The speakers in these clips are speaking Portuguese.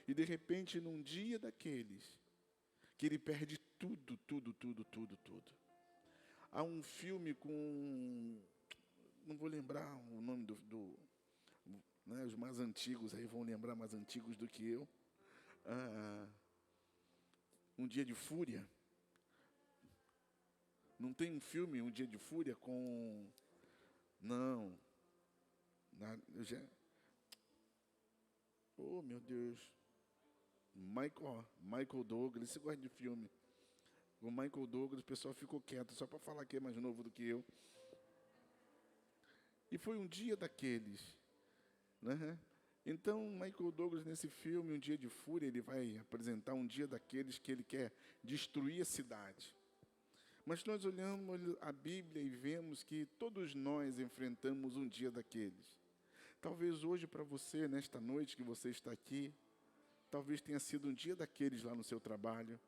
E de repente, num dia daqueles, que ele perde tudo, tudo, tudo, tudo, tudo. Há um filme com... Não vou lembrar o nome né, os mais antigos aí vão lembrar, mais antigos do que eu. Um Dia de Fúria. Não tem um filme, Um Dia de Fúria, com... Não. Eu já... Oh, meu Deus. Michael Douglas. Você gosta de filme? O Michael Douglas, o pessoal ficou quieto, só para falar que é mais novo do que eu. E foi um dia daqueles, né? Então, Michael Douglas, nesse filme, Um Dia de Fúria, ele vai apresentar um dia daqueles que ele quer destruir a cidade. Mas nós olhamos a Bíblia e vemos que todos nós enfrentamos um dia daqueles. Talvez hoje para você, nesta noite que você está aqui, talvez tenha sido um dia daqueles lá no seu trabalho,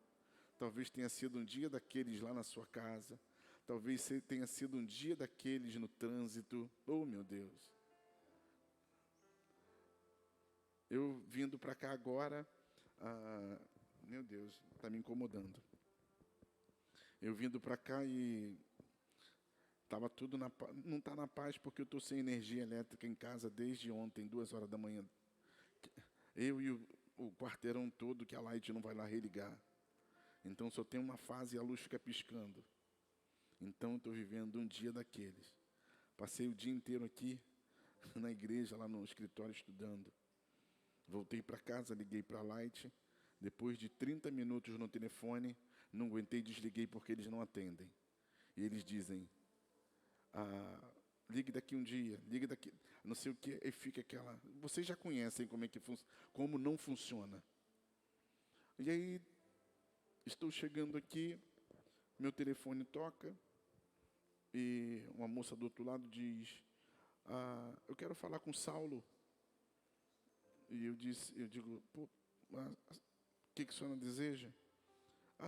talvez tenha sido um dia daqueles lá na sua casa, talvez tenha sido um dia daqueles no trânsito. Oh, meu Deus! Eu vindo para cá agora, meu Deus, está me incomodando. Eu vindo para cá e estava tudo na paz. Não está na paz porque eu estou sem energia elétrica em casa desde ontem, 2 horas da manhã. Eu e o quarteirão todo que a Light não vai lá religar. Então só tem uma fase e a luz fica piscando. Então estou vivendo um dia daqueles. Passei o dia inteiro aqui na igreja, lá no escritório estudando. Voltei para casa, liguei para a Light. Depois de 30 minutos no telefone, não aguentei, desliguei porque eles não atendem. E eles dizem, ligue daqui um dia, ligue daqui, não sei o que, e fica aquela... Vocês já conhecem como não funciona. E aí, estou chegando aqui, meu telefone toca, e uma moça do outro lado diz, eu quero falar com Saulo. E eu digo, pô, o que a senhora deseja?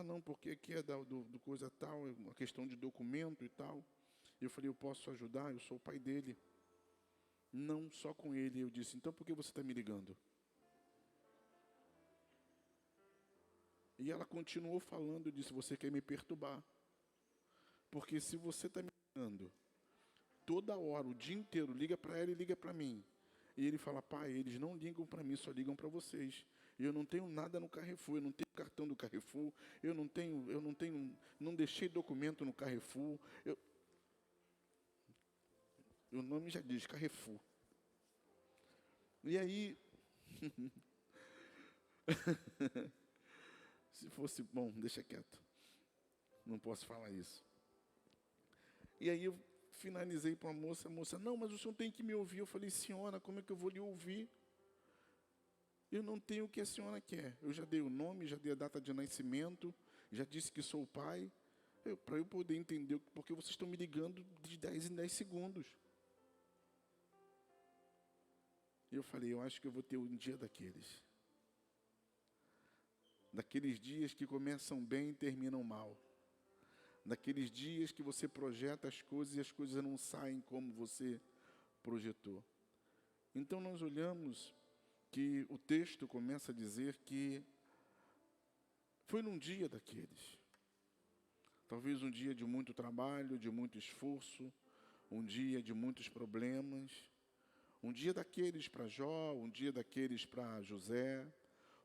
Não, porque aqui é do coisa tal, é uma questão de documento e tal. E eu falei, eu posso ajudar? Eu sou o pai dele. Não, só com ele. Eu disse, então por que você está me ligando? E ela continuou falando, eu disse, você quer me perturbar. Porque se você está me ligando, toda hora, o dia inteiro, liga para ela e liga para mim. E ele fala, pai, eles não ligam para mim, só ligam para vocês. Eu não tenho nada no Carrefour, eu não tenho cartão do Carrefour, eu não deixei documento no Carrefour. O nome já diz, Carrefour. E aí, se fosse bom, deixa quieto. Não posso falar isso. E aí eu finalizei para a moça, não, mas o senhor tem que me ouvir. Eu falei, senhora, como é que eu vou lhe ouvir? Eu não tenho o que a senhora quer. Eu já dei o nome, já dei a data de nascimento, já disse que sou o pai. Para eu poder entender, porque vocês estão me ligando de 10 em 10 segundos. E eu falei, eu acho que eu vou ter um dia daqueles. Daqueles dias que começam bem e terminam mal. Daqueles dias que você projeta as coisas e as coisas não saem como você projetou. Então nós olhamos que o texto começa a dizer que foi num dia daqueles. Talvez um dia de muito trabalho, de muito esforço, um dia de muitos problemas, um dia daqueles para Jó, um dia daqueles para José,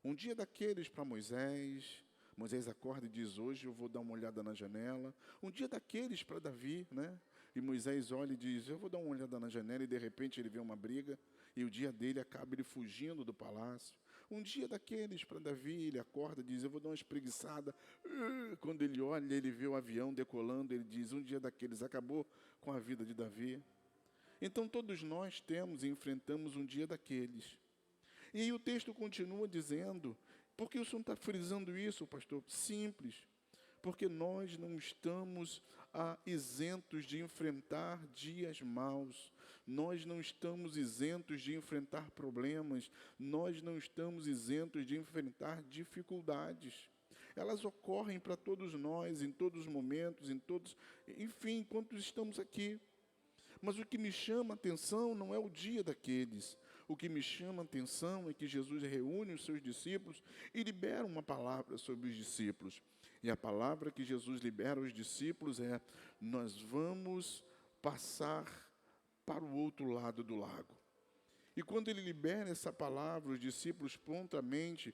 um dia daqueles para Moisés. Moisés acorda e diz, hoje eu vou dar uma olhada na janela. Um dia daqueles para Davi, né? E Moisés olha e diz, eu vou dar uma olhada na janela, e de repente ele vê uma briga, e o dia dele acaba ele fugindo do palácio. Um dia daqueles para Davi, ele acorda e diz, eu vou dar uma espreguiçada. Quando ele olha, ele vê o avião decolando, ele diz, um dia daqueles acabou com a vida de Davi. Então todos nós temos e enfrentamos um dia daqueles. E aí o texto continua dizendo, por que o senhor está frisando isso, pastor? Simples, porque nós não estamos isentos de enfrentar dias maus, nós não estamos isentos de enfrentar problemas, nós não estamos isentos de enfrentar dificuldades. Elas ocorrem para todos nós, em todos os momentos, enfim, enquanto estamos aqui. Mas o que me chama a atenção não é o dia daqueles. o que me chama a atenção é que Jesus reúne os seus discípulos e libera uma palavra sobre os discípulos. E a palavra que Jesus libera aos discípulos é: nós vamos passar para o outro lado do lago. E quando ele libera essa palavra, os discípulos prontamente,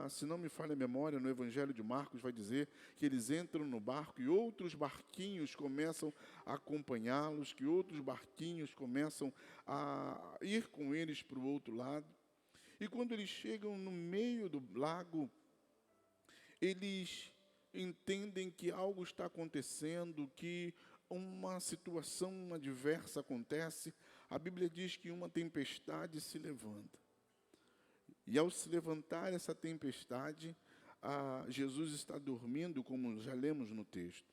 se não me falha a memória, no Evangelho de Marcos vai dizer que eles entram no barco e outros barquinhos começam a acompanhá-los, que outros barquinhos começam a ir com eles para o outro lado. E quando eles chegam no meio do lago, eles entendem que algo está acontecendo, que uma situação adversa acontece. A Bíblia diz que uma tempestade se levanta. E ao se levantar essa tempestade, Jesus está dormindo, como já lemos no texto.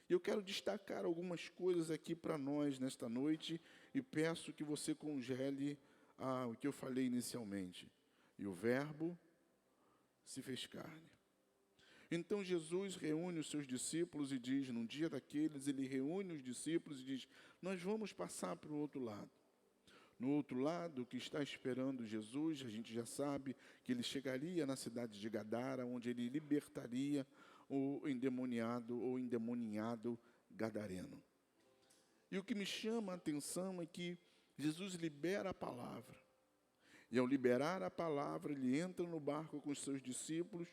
E eu quero destacar algumas coisas aqui para nós nesta noite e peço que você congele o que eu falei inicialmente. E o Verbo se fez carne. Então Jesus reúne os seus discípulos e diz, num dia daqueles, ele reúne os discípulos e diz: nós vamos passar para o outro lado. No outro lado, que está esperando Jesus, a gente já sabe que ele chegaria na cidade de Gadara, onde ele libertaria o endemoniado ou endemoninhado gadareno. E o que me chama a atenção é que Jesus libera a palavra. E ao liberar a palavra, ele entra no barco com os seus discípulos.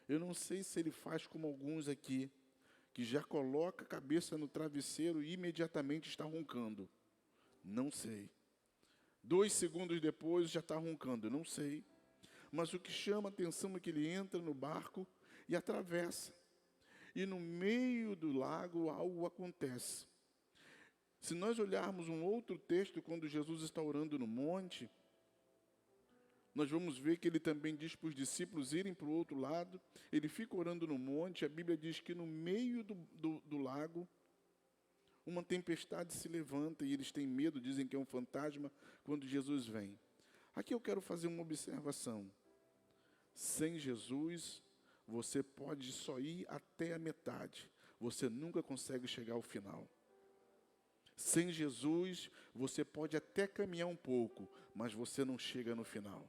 Eu não sei se ele faz como alguns aqui, que já coloca a cabeça no travesseiro e imediatamente está roncando. Não sei. 2 segundos depois já está roncando, não sei. Mas o que chama a atenção é que ele entra no barco e atravessa. E no meio do lago algo acontece. Se nós olharmos um outro texto, quando Jesus está orando no monte, nós vamos ver que ele também diz para os discípulos irem para o outro lado. Ele fica orando no monte, a Bíblia diz que no meio do lago, uma tempestade se levanta e eles têm medo, dizem que é um fantasma, quando Jesus vem. Aqui eu quero fazer uma observação. Sem Jesus, você pode só ir até a metade. Você nunca consegue chegar ao final. Sem Jesus, você pode até caminhar um pouco, mas você não chega no final.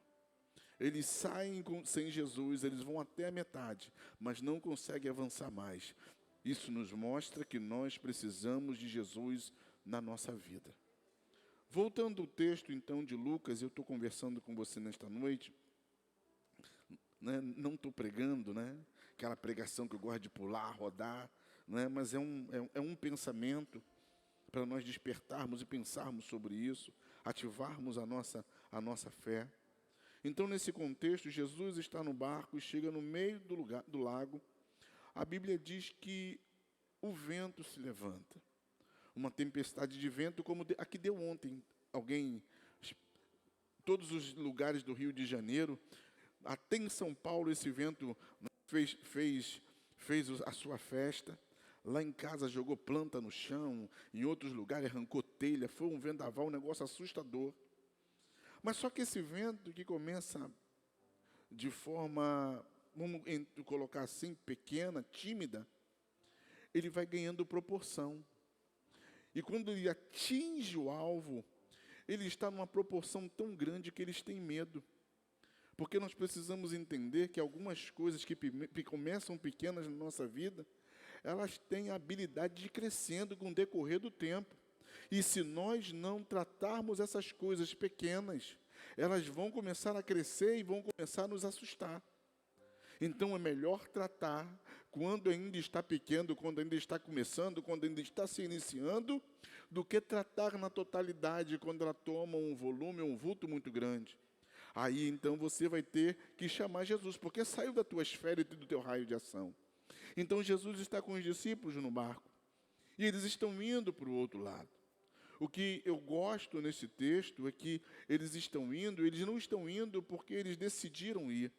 Eles saem sem Jesus, eles vão até a metade, mas não conseguem avançar mais. Isso nos mostra que nós precisamos de Jesus na nossa vida. Voltando ao texto, então, de Lucas, eu estou conversando com você nesta noite, né? Não estou pregando, né? Aquela pregação que eu gosto de pular, rodar, né? Mas é um pensamento para nós despertarmos e pensarmos sobre isso, ativarmos a nossa fé. Então, nesse contexto, Jesus está no barco e chega no meio do lago. A Bíblia diz que o vento se levanta. Uma tempestade de vento como a que deu ontem. Todos os lugares do Rio de Janeiro, até em São Paulo esse vento fez a sua festa. Lá em casa jogou planta no chão, em outros lugares arrancou telha, foi um vendaval, um negócio assustador. Mas só que esse vento que começa de forma, vamos colocar assim, pequena, tímida, ele vai ganhando proporção. E quando ele atinge o alvo, ele está numa proporção tão grande que eles têm medo. Porque nós precisamos entender que algumas coisas que começam pequenas na nossa vida, elas têm a habilidade de ir crescendo com o decorrer do tempo. E se nós não tratarmos essas coisas pequenas, elas vão começar a crescer e vão começar a nos assustar. Então é melhor tratar quando ainda está pequeno, quando ainda está começando, quando ainda está se iniciando, do que tratar na totalidade quando ela toma um volume, um vulto muito grande. Aí então você vai ter que chamar Jesus, porque saiu da tua esfera e do teu raio de ação. Então Jesus está com os discípulos no barco e eles estão indo para o outro lado. O que eu gosto nesse texto é que eles não estão indo porque eles decidiram ir.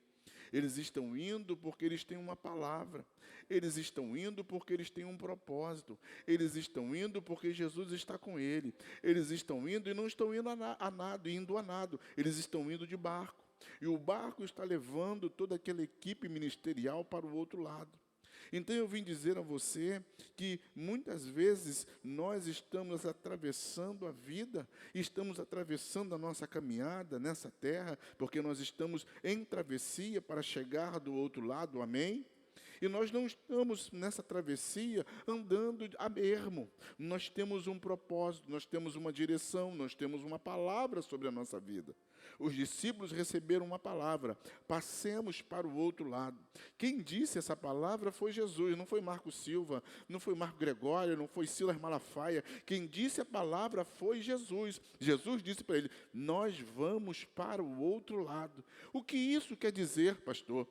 Eles estão indo porque eles têm uma palavra. Eles estão indo porque eles têm um propósito. Eles estão indo porque Jesus está com ele. Eles estão indo e não estão indo a nado. Eles estão indo de barco. E o barco está levando toda aquela equipe ministerial para o outro lado. Então eu vim dizer a você que muitas vezes nós estamos atravessando a vida, estamos atravessando a nossa caminhada nessa terra, porque nós estamos em travessia para chegar do outro lado, amém? E nós não estamos nessa travessia andando a ermo. Nós temos um propósito, nós temos uma direção, nós temos uma palavra sobre a nossa vida. Os discípulos receberam uma palavra: passemos para o outro lado. Quem disse essa palavra foi Jesus, não foi Marco Silva, não foi Marco Gregório, não foi Silas Malafaia. Quem disse a palavra foi Jesus. Jesus disse para ele: nós vamos para o outro lado. O que isso quer dizer, pastor?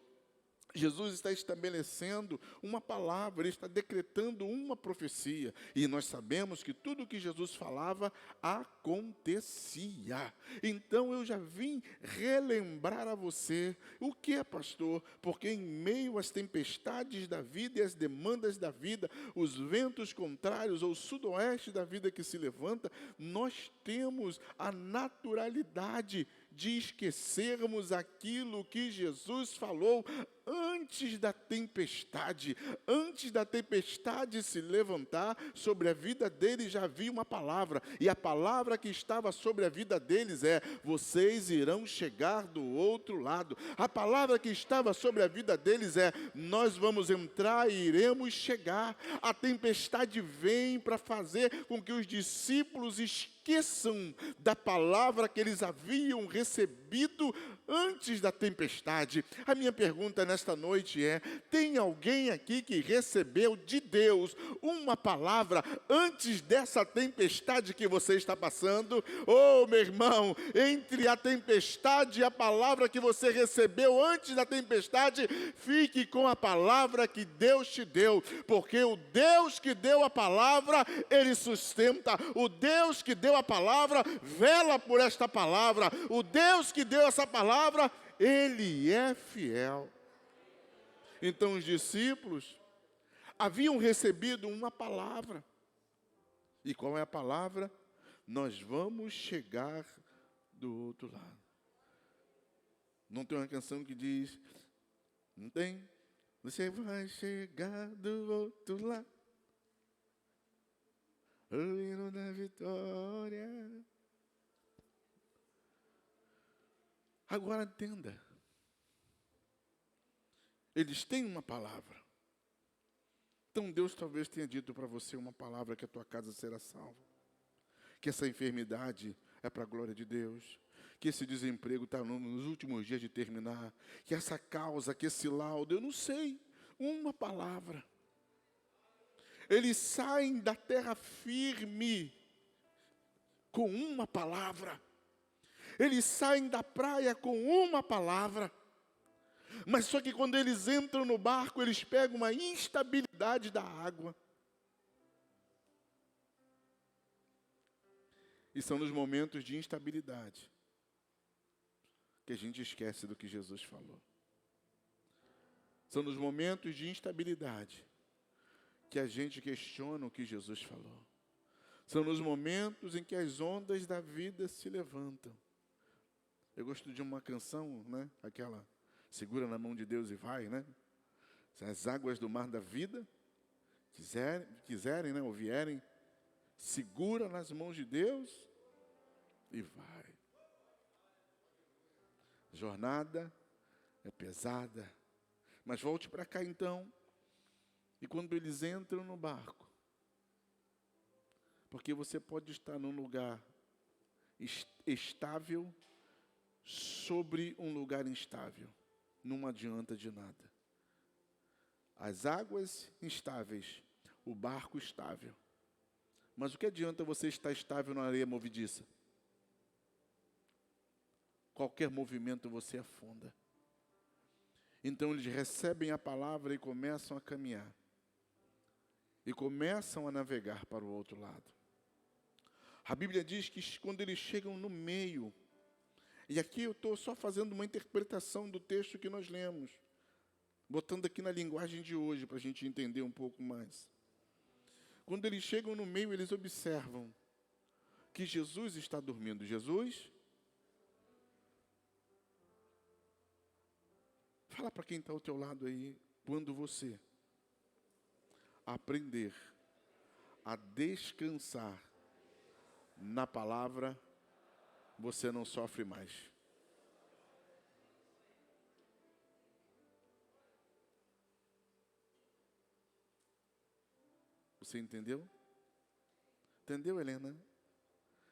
Jesus está estabelecendo uma palavra, ele está decretando uma profecia. E nós sabemos que tudo o que Jesus falava acontecia. Então eu já vim relembrar a você. O que é, pastor? Porque em meio às tempestades da vida e às demandas da vida, os ventos contrários ou sudoeste da vida que se levanta, nós temos a naturalidade de esquecermos aquilo que Jesus falou antes da tempestade. Antes da tempestade se levantar, sobre a vida deles já havia uma palavra. E a palavra que estava sobre a vida deles é: vocês irão chegar do outro lado. A palavra que estava sobre a vida deles é: nós vamos entrar e iremos chegar. A tempestade vem para fazer com que os discípulos esqueçam da palavra que eles haviam recebido antes da tempestade. A minha pergunta nesta noite é: tem alguém aqui que recebeu de Deus uma palavra antes dessa tempestade que você está passando? Oh, meu irmão, entre a tempestade e a palavra que você recebeu antes da tempestade, fique com a palavra que Deus te deu, porque o Deus que deu a palavra, Ele sustenta. O Deus que deu a palavra, vela por esta palavra. O Deus que deu essa palavra, Ele é fiel. Então os discípulos haviam recebido uma palavra. E qual é a palavra? Nós vamos chegar do outro lado. Não tem uma canção que diz, não tem? Você vai chegar do outro lado. O hino da vitória. Agora entenda. Eles têm uma palavra. Então Deus talvez tenha dito para você uma palavra: que a tua casa será salva. Que essa enfermidade é para a glória de Deus. Que esse desemprego está nos últimos dias de terminar. Que essa causa, que esse laudo, eu não sei. Uma palavra. Eles saem da terra firme com uma palavra. Eles saem da praia com uma palavra. Mas só que quando eles entram no barco, eles pegam uma instabilidade da água. E são nos momentos de instabilidade que a gente esquece do que Jesus falou. São nos momentos de instabilidade que a gente questiona o que Jesus falou. São nos momentos em que as ondas da vida se levantam. Eu gosto de uma canção, né? Aquela, segura na mão de Deus e vai, né? Se as águas do mar da vida quiserem, né, ou vierem, segura nas mãos de Deus e vai. Jornada é pesada. Mas volte para cá então. E quando eles entram no barco, porque você pode estar num lugar estável sobre um lugar instável. Não adianta de nada. As águas instáveis, o barco estável. Mas o que adianta você estar estável na areia movediça? Qualquer movimento você afunda. Então eles recebem a palavra e começam a caminhar. E começam a navegar para o outro lado. A Bíblia diz que quando eles chegam no meio, e aqui eu estou só fazendo uma interpretação do texto que nós lemos, botando aqui na linguagem de hoje, para a gente entender um pouco mais. Quando eles chegam no meio, eles observam que Jesus está dormindo. Jesus? Fala para quem está ao teu lado aí, quando você aprender a descansar na palavra, você não sofre mais. Você entendeu? Entendeu, Helena?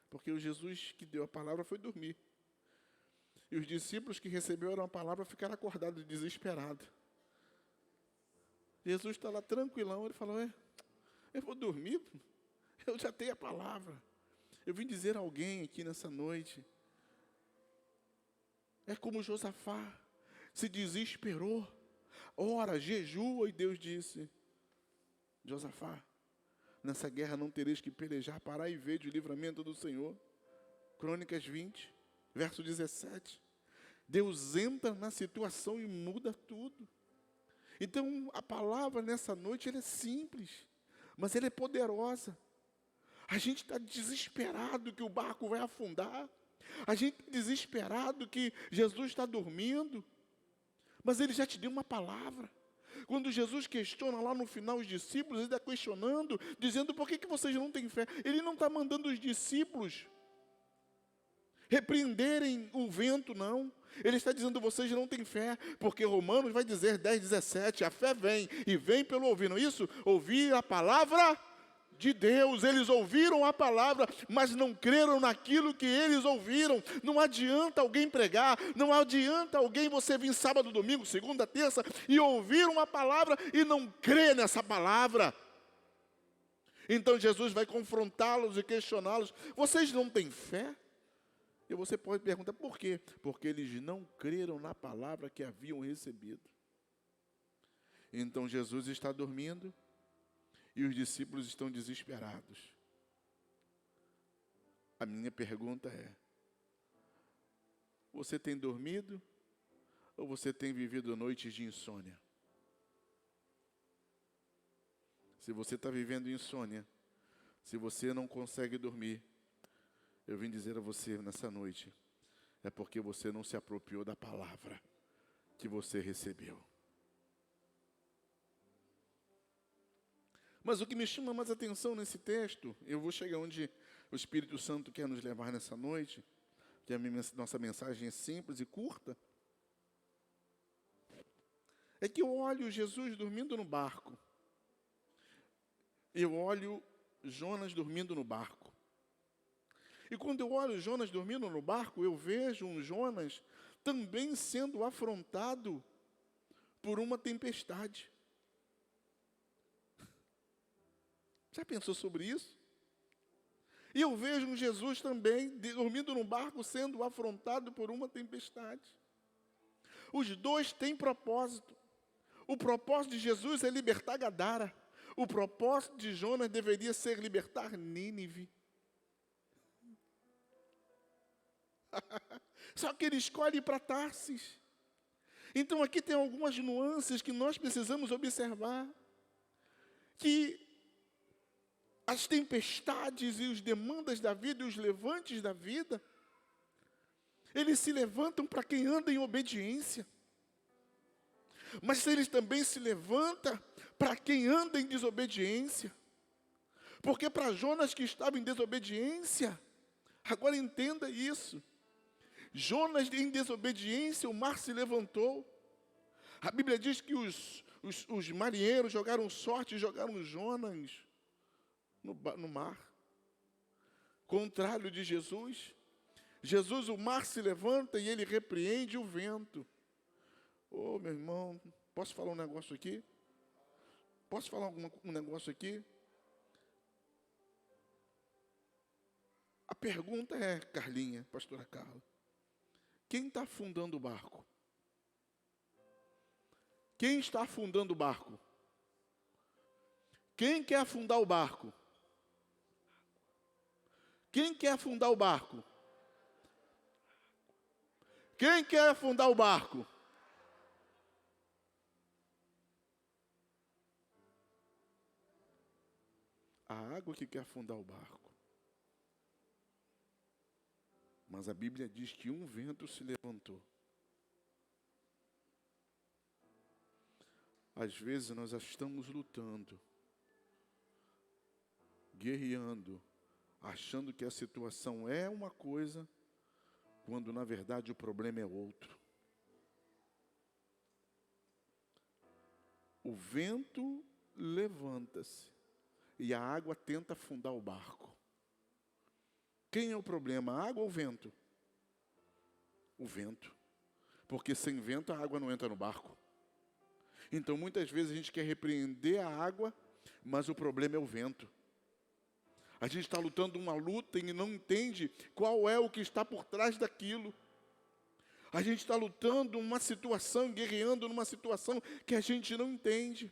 Porque o Jesus que deu a palavra foi dormir. E os discípulos que receberam a palavra ficaram acordados, desesperados. Jesus está lá tranquilão, ele falou, eu vou dormir, eu já tenho a palavra. Eu vim dizer a alguém aqui nessa noite, é como Josafá, se desesperou, ora, jejua, e Deus disse, Josafá, nessa guerra não tereis que pelejar, parai e vede o livramento do Senhor. Crônicas 20, verso 17. Deus entra na situação e muda tudo. Então, a palavra nessa noite, ela é simples, mas ela é poderosa. A gente está desesperado que o barco vai afundar. A gente está desesperado que Jesus está dormindo. Mas ele já te deu uma palavra. Quando Jesus questiona lá no final os discípulos, ele está questionando, dizendo, por que vocês não têm fé? Ele não está mandando os discípulos repreenderem o vento, não. Ele está dizendo, vocês não têm fé, porque Romanos vai dizer 10, 17, a fé vem, e vem pelo ouvir, não é isso? Ouvir a palavra de Deus. Eles ouviram a palavra, mas não creram naquilo que eles ouviram. Não adianta alguém pregar, não adianta alguém você vir sábado, domingo, segunda, terça, e ouvir uma palavra e não crer nessa palavra. Então Jesus vai confrontá-los e questioná-los, vocês não têm fé? E você pode perguntar, por quê? Porque eles não creram na palavra que haviam recebido. Então Jesus está dormindo e os discípulos estão desesperados. A minha pergunta é, você tem dormido ou você tem vivido noites de insônia? Se você está vivendo insônia, se você não consegue dormir, eu vim dizer a você nessa noite, é porque você não se apropriou da palavra que você recebeu. Mas o que me chama mais atenção nesse texto, eu vou chegar onde o Espírito Santo quer nos levar nessa noite, que nossa mensagem é simples e curta, é que eu olho Jesus dormindo no barco, eu olho Jonas dormindo no barco. E quando eu olho Jonas dormindo no barco, eu vejo um Jonas também sendo afrontado por uma tempestade. Já pensou sobre isso? E eu vejo um Jesus também dormindo no barco sendo afrontado por uma tempestade. Os dois têm propósito. O propósito de Jesus é libertar Gadara. O propósito de Jonas deveria ser libertar Nínive. Só que ele escolhe ir para Tarsis. Então aqui tem algumas nuances que nós precisamos observar. Que as tempestades e os demandas da vida e os levantes da vida, eles se levantam para quem anda em obediência. Mas eles também se levantam para quem anda em desobediência. Porque para Jonas que estava em desobediência, agora entenda isso. Jonas em desobediência, o mar se levantou. A Bíblia diz que os marinheiros jogaram sorte e jogaram Jonas no mar. Contrário de Jesus, o mar se levanta e ele repreende o vento. Ô, meu irmão, posso falar um negócio aqui? Posso falar um negócio aqui? A pergunta é, Carlinha, pastora Carla, quem está afundando o barco? Quem está afundando o barco? Quem quer afundar o barco? Quem quer afundar o barco? Quem quer afundar o barco? A água que quer afundar o barco. Mas a Bíblia diz que um vento se levantou. Às vezes nós estamos lutando guerreando, achando que a situação é uma coisa, quando na verdade o problema é outro. O vento levanta-se e a água tenta afundar o barco. Quem é o problema, a água ou o vento? O vento. Porque sem vento a água não entra no barco. Então muitas vezes a gente quer repreender a água, mas o problema é o vento. A gente está lutando uma luta e não entende qual é o que está por trás daquilo. A gente está lutando uma situação, guerreando numa situação que a gente não entende.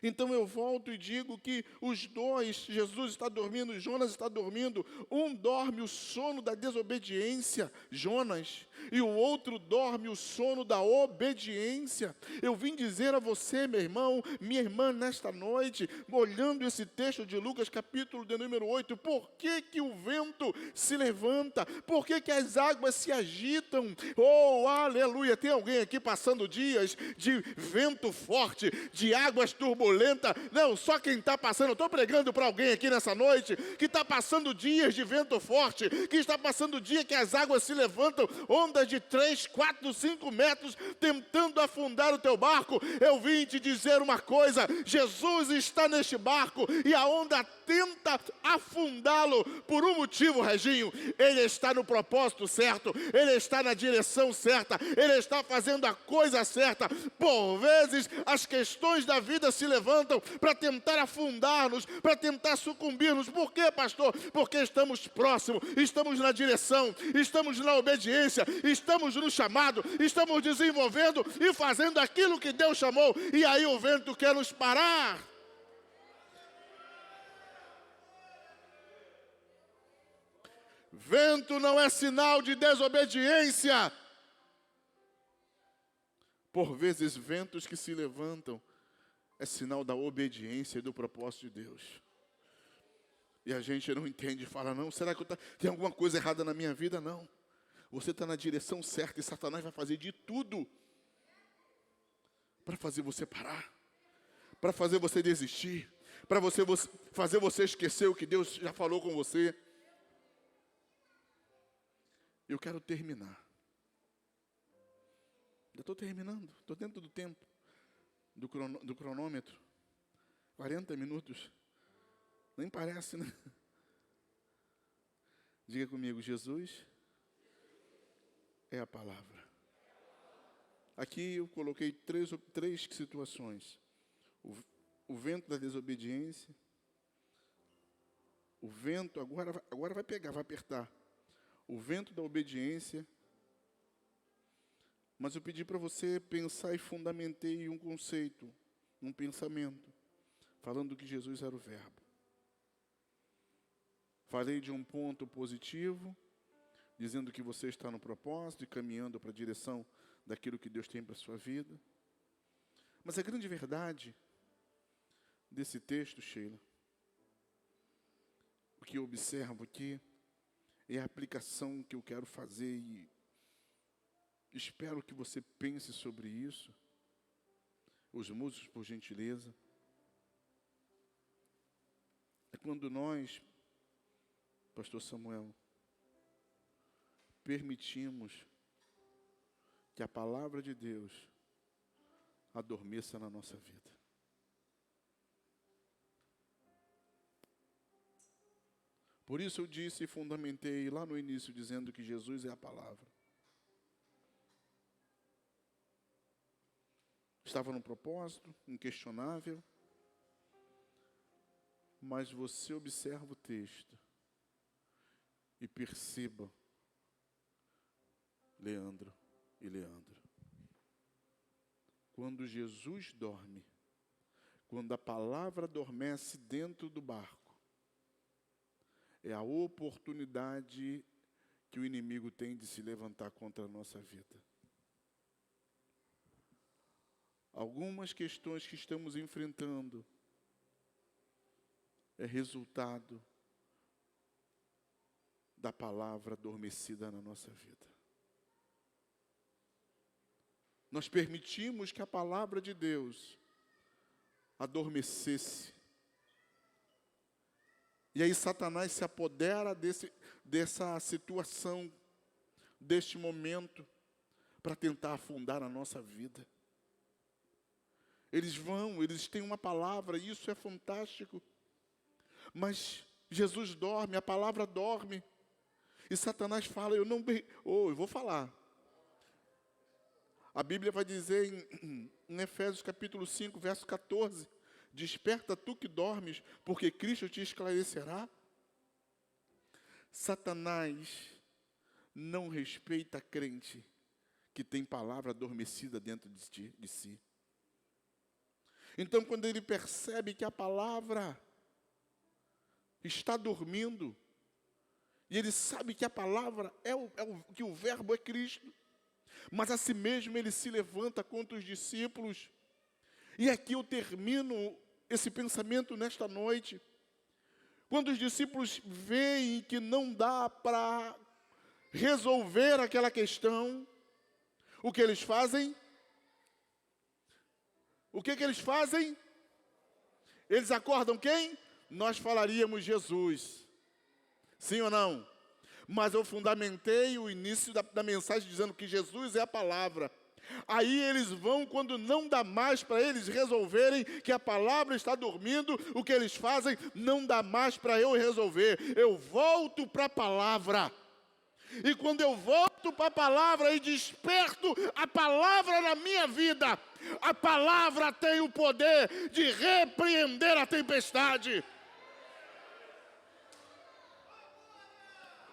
Então eu volto e digo que os dois, Jesus está dormindo, Jonas está dormindo. Um dorme o sono da desobediência, Jonas, e o outro dorme o sono da obediência. Eu vim dizer a você, meu irmão, minha irmã, nesta noite, olhando esse texto de Lucas, capítulo de número 8, por que o vento se levanta? Por que as águas se agitam? Oh, aleluia! Tem alguém aqui passando dias de vento forte, de águas turbulentas? Não, só quem está passando. Eu estou pregando para alguém aqui nessa noite que está passando dias de vento forte, que está passando dia que as águas se levantam, ondas de 3, 4, 5 metros, tentando afundar o teu barco. Eu vim te dizer uma coisa: Jesus está neste barco e a onda tenta afundá-lo por um motivo, Reginho. Ele está no propósito certo, ele está na direção certa, ele está fazendo a coisa certa. Por vezes as questões da vida se levantam para tentar afundar-nos, para tentar sucumbir-nos. Por quê, pastor? Porque estamos próximos, estamos na direção, estamos na obediência, estamos no chamado, estamos desenvolvendo e fazendo aquilo que Deus chamou, e aí o vento quer nos parar. Vento não é sinal de desobediência. Por vezes, ventos que se levantam é sinal da obediência e do propósito de Deus. E a gente não entende e fala: não, será que tem alguma coisa errada na minha vida? Não. Você está na direção certa e Satanás vai fazer de tudo para fazer você parar, para fazer você desistir, para fazer você esquecer o que Deus já falou com você. Eu quero terminar. Já estou terminando, estou dentro do tempo, do cronômetro. 40 minutos. Nem parece, né? Diga comigo: Jesus é a palavra. Aqui eu coloquei três situações. O vento da desobediência. O vento, agora vai pegar, vai apertar. O vento da obediência. Mas eu pedi para você pensar e fundamentei um conceito, um pensamento, falando que Jesus era o Verbo. Falei de um ponto positivo, dizendo que você está no propósito e caminhando para a direção daquilo que Deus tem para a sua vida. Mas a grande verdade desse texto, Sheila, o que eu observo aqui, é a aplicação que eu quero fazer e espero que você pense sobre isso. Os músicos, por gentileza. É quando nós, pastor Samuel, permitimos que a palavra de Deus adormeça na nossa vida. Por isso eu disse e fundamentei lá no início, dizendo que Jesus é a palavra. Estava num propósito inquestionável, mas você observa o texto e perceba, Leandro e Leandro, quando Jesus dorme, quando a palavra adormece dentro do barco, é a oportunidade que o inimigo tem de se levantar contra a nossa vida. Algumas questões que estamos enfrentando é resultado da palavra adormecida na nossa vida. Nós permitimos que a palavra de Deus adormecesse E aí Satanás se apodera dessa situação, deste momento, para tentar afundar a nossa vida. Eles têm uma palavra, e isso é fantástico. Mas Jesus dorme, a palavra dorme. E Satanás fala, eu vou falar. A Bíblia vai dizer em Efésios capítulo 5, verso 14, desperta tu que dormes, porque Cristo te esclarecerá. Satanás não respeita crente que tem palavra adormecida dentro de si. Então, quando ele percebe que a palavra está dormindo, e ele sabe que a palavra que o verbo é Cristo, mas a si mesmo ele se levanta contra os discípulos. E aqui eu termino esse pensamento nesta noite. Quando os discípulos veem que não dá para resolver aquela questão, o que eles fazem? O que eles fazem? Eles acordam quem? Nós falaríamos Jesus. Sim ou não? Mas eu fundamentei o início da mensagem dizendo que Jesus é a palavra. Aí eles vão, quando não dá mais para eles resolverem que a palavra está dormindo, o que eles fazem? Não dá mais para eu resolver. Eu volto para a palavra. E quando eu volto para a palavra e desperto a palavra na minha vida, a palavra tem o poder de repreender a tempestade.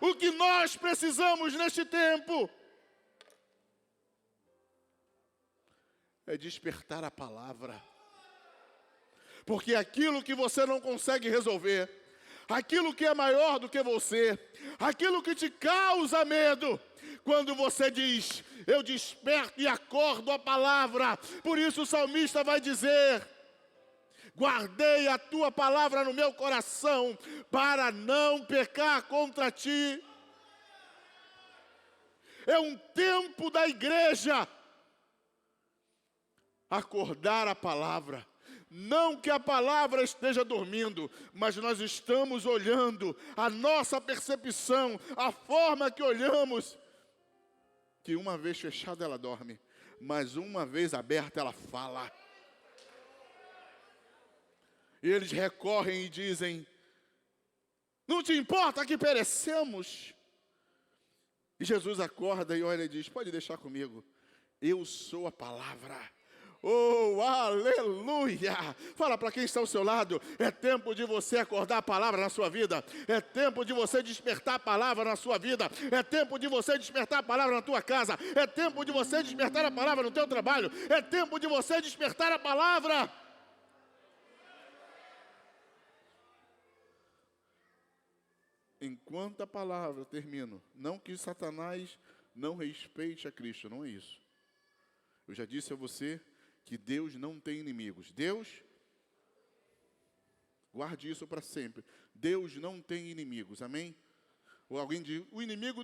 O que nós precisamos neste tempo é despertar a palavra. Porque aquilo que você não consegue resolver, aquilo que é maior do que você, aquilo que te causa medo, quando você diz, eu desperto e acordo a palavra. Por isso o salmista vai dizer, guardei a tua palavra no meu coração, para não pecar contra ti. É um tempo da igreja acordar a palavra. Não que a palavra esteja dormindo, mas nós estamos olhando, a nossa percepção, a forma que olhamos, que uma vez fechada ela dorme, mas uma vez aberta ela fala. E eles recorrem e dizem, não te importa que perecemos? E Jesus acorda e olha e diz, pode deixar comigo, eu sou a palavra. Oh, aleluia! Fala para quem está ao seu lado, é tempo de você acordar a palavra na sua vida, é tempo de você despertar a palavra na sua vida, é tempo de você despertar a palavra na tua casa, é tempo de você despertar a palavra no teu trabalho, é tempo de você despertar a palavra. Enquanto a palavra, termino, não que Satanás não respeite a Cristo, não é isso. Eu já disse a você que Deus não tem inimigos. Deus, guarde isso para sempre. Deus não tem inimigos, amém? Ou alguém diz, o inimigo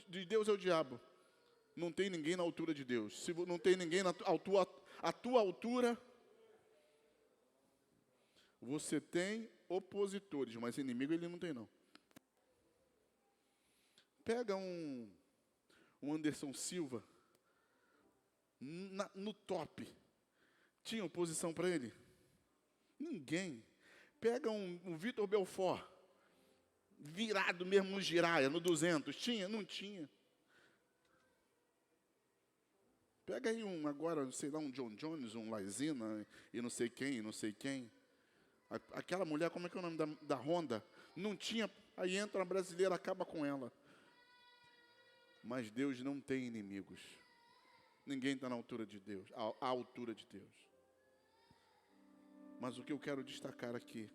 de Deus é o diabo. Não tem ninguém na altura de Deus. Se não tem ninguém à tua altura, você tem opositores, mas inimigo ele não tem não. Pega um Anderson Silva, no top. Tinha oposição para ele? Ninguém. Pega um Vitor Belfort, virado mesmo no giraia, no 200. Tinha? Não tinha. Pega aí agora, sei lá, um John Jones, um Laizina, e não sei quem. Aquela mulher, como é que é o nome da Honda? Não tinha, aí entra uma brasileira, acaba com ela. Mas Deus não tem inimigos. Ninguém está na altura de Deus, à altura de Deus. Mas o que eu quero destacar aqui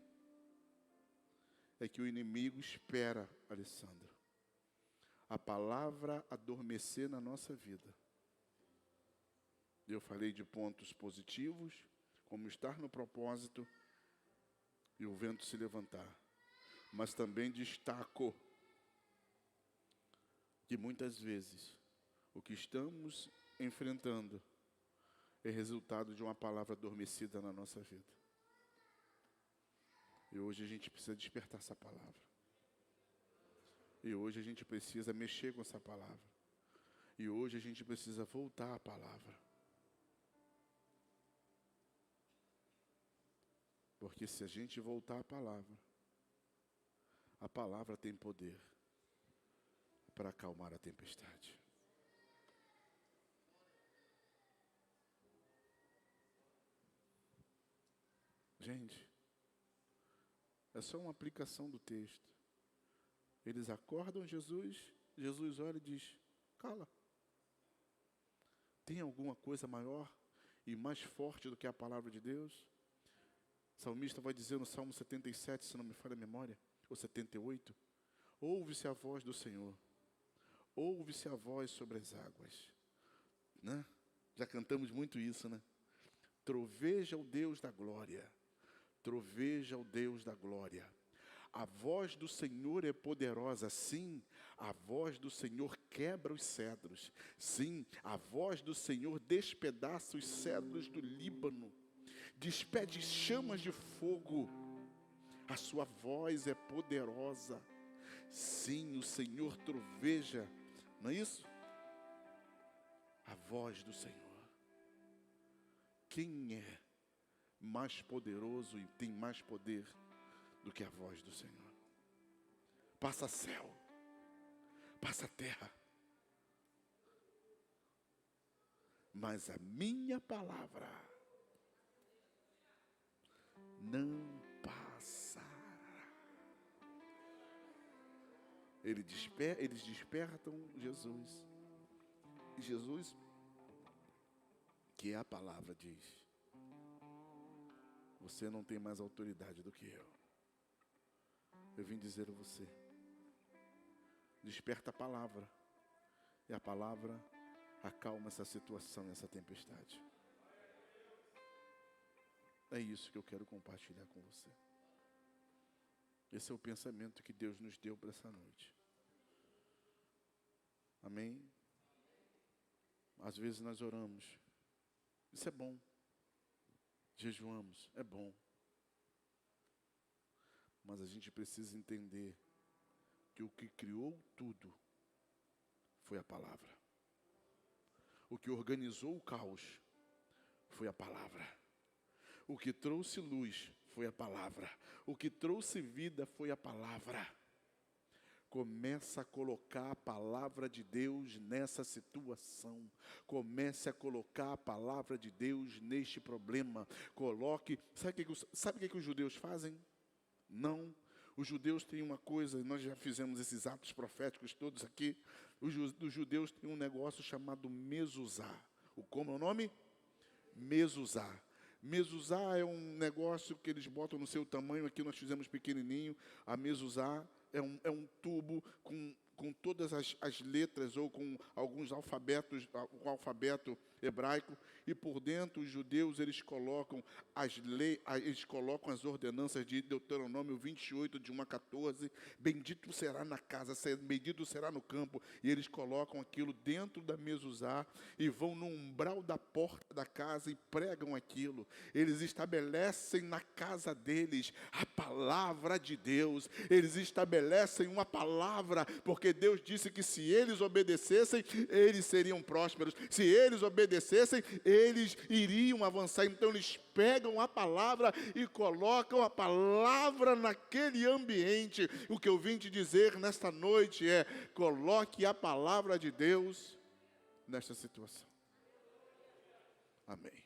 é que o inimigo espera, Alessandra, a palavra adormecer na nossa vida. Eu falei de pontos positivos, como estar no propósito e o vento se levantar. Mas também destaco que muitas vezes o que estamos enfrentando é resultado de uma palavra adormecida na nossa vida. E hoje a gente precisa despertar essa palavra. E hoje a gente precisa mexer com essa palavra. E hoje a gente precisa voltar à palavra. Porque se a gente voltar à palavra, a palavra tem poder para acalmar a tempestade. Gente, é só uma aplicação do texto. Eles acordam Jesus, Jesus olha e diz, cala. Tem alguma coisa maior e mais forte do que a palavra de Deus? O salmista vai dizer no Salmo 77, se não me falha a memória, ou 78, ouve-se a voz do Senhor, ouve-se a voz sobre as águas. Né? Já cantamos muito isso, né? Troveja o Deus da glória, troveja o Deus da glória. A voz do Senhor é poderosa, sim, a voz do Senhor quebra os cedros, sim, a voz do Senhor despedaça os cedros do Líbano, despede chamas de fogo, a sua voz é poderosa, sim, o Senhor troveja, não é isso? A voz do Senhor. Quem é mais poderoso e tem mais poder do que a voz do Senhor? Passa céu, passa terra, mas a minha palavra não passará. Eles despertam Jesus. E Jesus, que é a palavra, diz, você não tem mais autoridade do que eu. Eu vim dizer a você, desperta a palavra, e a palavra acalma essa situação, essa tempestade. É isso que eu quero compartilhar com você. Esse é o pensamento que Deus nos deu para essa noite. Amém? Às vezes nós oramos, isso é bom. Jejuamos, é bom. Mas a gente precisa entender que o que criou tudo foi a palavra. O que organizou o caos foi a palavra. O que trouxe luz foi a palavra. O que trouxe vida foi a palavra. Começa a colocar a palavra de Deus nessa situação. Comece a colocar a palavra de Deus neste problema. Coloque. Sabe o que os judeus fazem? Não. Os judeus têm uma coisa, nós já fizemos esses atos proféticos todos aqui. Os judeus têm um negócio chamado mezuzá. Como é o nome? Mezuzá. Mezuzá é um negócio que eles botam no seu tamanho. Aqui nós fizemos pequenininho. A mezuzá é um tubo com todas as letras ou com alguns alfabetos, o alfabeto hebraico, e por dentro os judeus eles colocam eles colocam as ordenanças de Deuteronômio 28, de 1 a 14, bendito será na casa, bendito será no campo, e eles colocam aquilo dentro da mezuzá e vão no umbral da porta da casa e pregam aquilo. Eles estabelecem na casa deles a palavra de Deus, eles estabelecem uma palavra, porque Deus disse que se eles obedecessem, eles seriam prósperos. Se eles obedecessem, eles iriam avançar. Então eles pegam a palavra e colocam a palavra naquele ambiente. O que eu vim te dizer nesta noite é: coloque a palavra de Deus nesta situação. Amém.